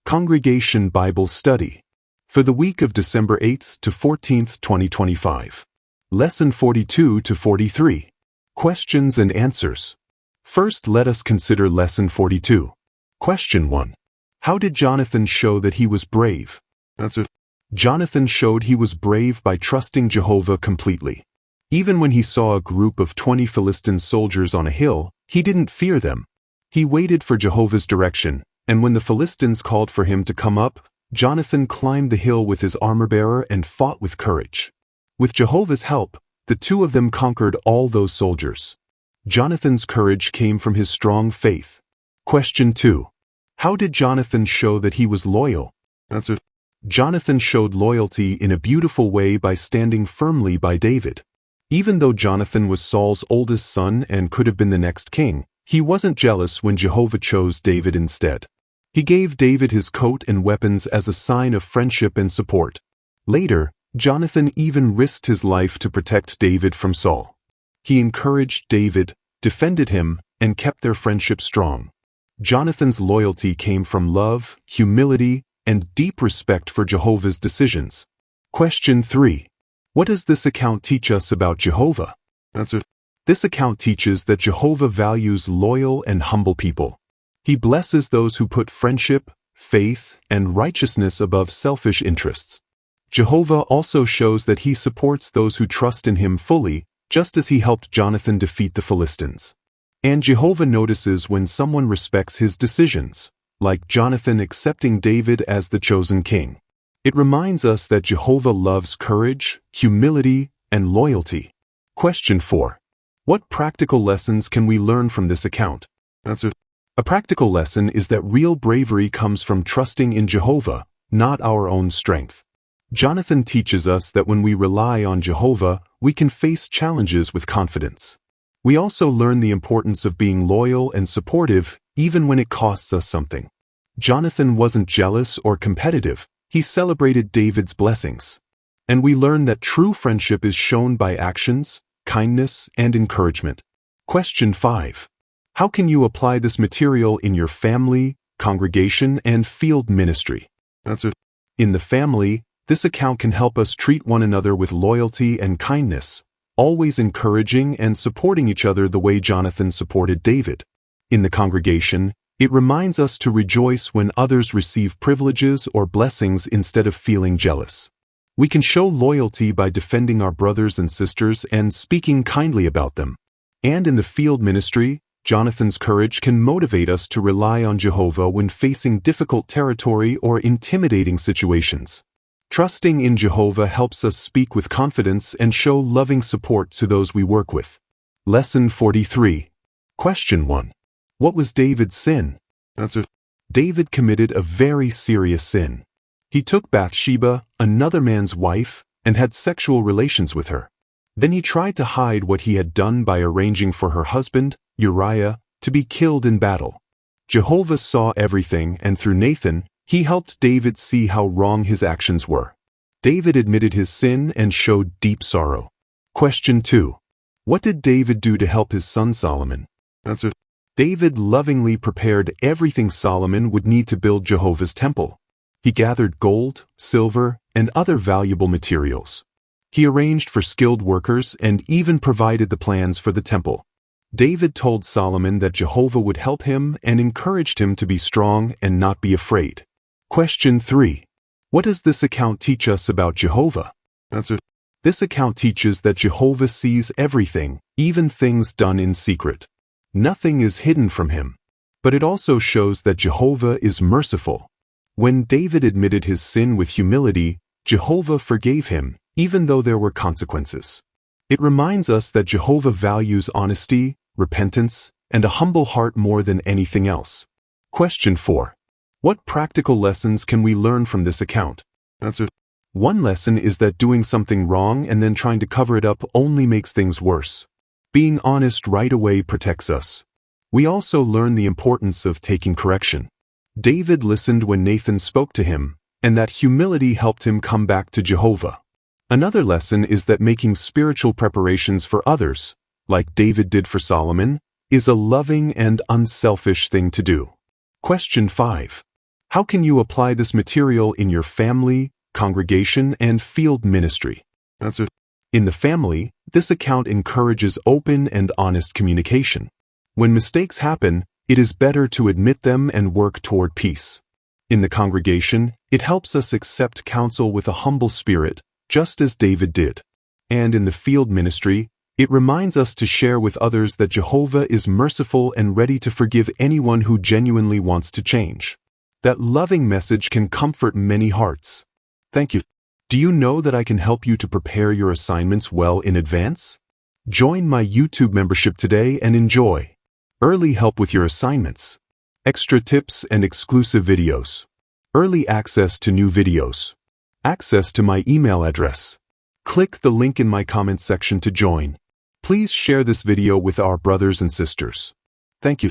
Congregation Bible Study for the week of December 8th to 14th, 2025. Lesson 42 to 43. Questions and Answers. First, let us consider Lesson 42. Question 1. How did Jonathan show that he was brave? Answer. Jonathan showed he was brave by trusting Jehovah completely. Even when he saw a group of 20 Philistine soldiers on a hill, he didn't fear them. He waited for Jehovah's direction, and when the Philistines called for him to come up, Jonathan climbed the hill with his armor-bearer and fought with courage. With Jehovah's help, the two of them conquered all those soldiers. Jonathan's courage came from his strong faith. Question 2. How did Jonathan show that he was loyal? Answer. Jonathan showed loyalty in a beautiful way by standing firmly by David. Even though Jonathan was Saul's oldest son and could have been the next king, he wasn't jealous when Jehovah chose David instead. He gave David his coat and weapons as a sign of friendship and support. Later, Jonathan even risked his life to protect David from Saul. He encouraged David, defended him, and kept their friendship strong. Jonathan's loyalty came from love, humility, and deep respect for Jehovah's decisions. Question 3. What does this account teach us about Jehovah? Answer. This account teaches that Jehovah values loyal and humble people. He blesses those who put friendship, faith, and righteousness above selfish interests. Jehovah also shows that he supports those who trust in him fully, just as he helped Jonathan defeat the Philistines. And Jehovah notices when someone respects his decisions, like Jonathan accepting David as the chosen king. It reminds us that Jehovah loves courage, humility, and loyalty. Question 4. What practical lessons can we learn from this account? Answer. A practical lesson is that real bravery comes from trusting in Jehovah, not our own strength. Jonathan teaches us that when we rely on Jehovah, we can face challenges with confidence. We also learn the importance of being loyal and supportive, even when it costs us something. Jonathan wasn't jealous or competitive, he celebrated David's blessings. And we learn that true friendship is shown by actions, kindness, and encouragement. Question 5. How can you apply this material in your family, congregation, and field ministry? Answer. In the family, this account can help us treat one another with loyalty and kindness, always encouraging and supporting each other the way Jonathan supported David. In the congregation, it reminds us to rejoice when others receive privileges or blessings instead of feeling jealous. We can show loyalty by defending our brothers and sisters and speaking kindly about them. And in the field ministry, Jonathan's courage can motivate us to rely on Jehovah when facing difficult territory or intimidating situations. Trusting in Jehovah helps us speak with confidence and show loving support to those we work with. Lesson 43. Question 1. What was David's sin? Answer. David committed a very serious sin. He took Bathsheba, another man's wife, and had sexual relations with her. Then he tried to hide what he had done by arranging for her husband, Uriah, to be killed in battle. Jehovah saw everything, and through Nathan, he helped David see how wrong his actions were. David admitted his sin and showed deep sorrow. Question 2. What did David do to help his son Solomon? Answer. David lovingly prepared everything Solomon would need to build Jehovah's temple. He gathered gold, silver, and other valuable materials. He arranged for skilled workers and even provided the plans for the temple. David told Solomon that Jehovah would help him and encouraged him to be strong and not be afraid. Question 3. What does this account teach us about Jehovah? Answer. This account teaches that Jehovah sees everything, even things done in secret. Nothing is hidden from him. But it also shows that Jehovah is merciful. When David admitted his sin with humility, Jehovah forgave him, even though there were consequences. It reminds us that Jehovah values honesty, repentance, and a humble heart more than anything else. Question 4. What practical lessons can we learn from this account? Answer. One lesson is that doing something wrong and then trying to cover it up only makes things worse. Being honest right away protects us. We also learn the importance of taking correction. David listened when Nathan spoke to him, and that humility helped him come back to Jehovah. Another lesson is that making spiritual preparations for others, like David did for Solomon, is a loving and unselfish thing to do. Question 5. How can you apply this material in your family, congregation, and field ministry? Answer. In the family, this account encourages open and honest communication. When mistakes happen, it is better to admit them and work toward peace. In the congregation, it helps us accept counsel with a humble spirit, just as David did. And in the field ministry, it reminds us to share with others that Jehovah is merciful and ready to forgive anyone who genuinely wants to change. That loving message can comfort many hearts. Thank you. Do you know that I can help you to prepare your assignments well in advance? Join my YouTube membership today and enjoy early help with your assignments, extra tips and exclusive videos, early access to new videos, access to my email address. Click the link in my comments section to join. Please share this video with our brothers and sisters. Thank you.